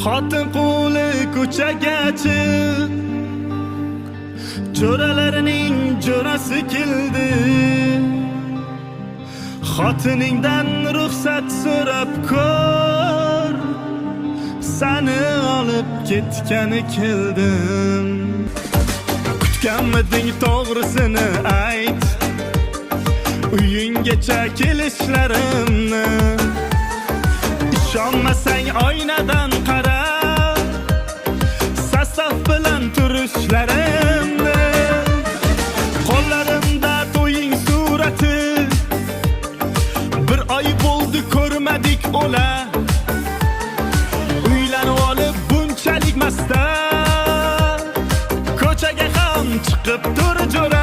Xotin qo'li ko'chaga chiq, jo'ralarining jo'rasi keldi. Xotiningdan ruxsat so'rab ko'r, seni olib ketgani keldim. Kutganmiding to'g'risini ayt, uyinggacha kelishlarimni. Ishonmasang oynadan qara, sasof bilan turishlarimni. Qo'llarimda to'ying surati, bir oy bo'ldi ko'rmadik ola. Uylanib olib bunchalik masta, ko'chaga ham chiqib tur jo'ra.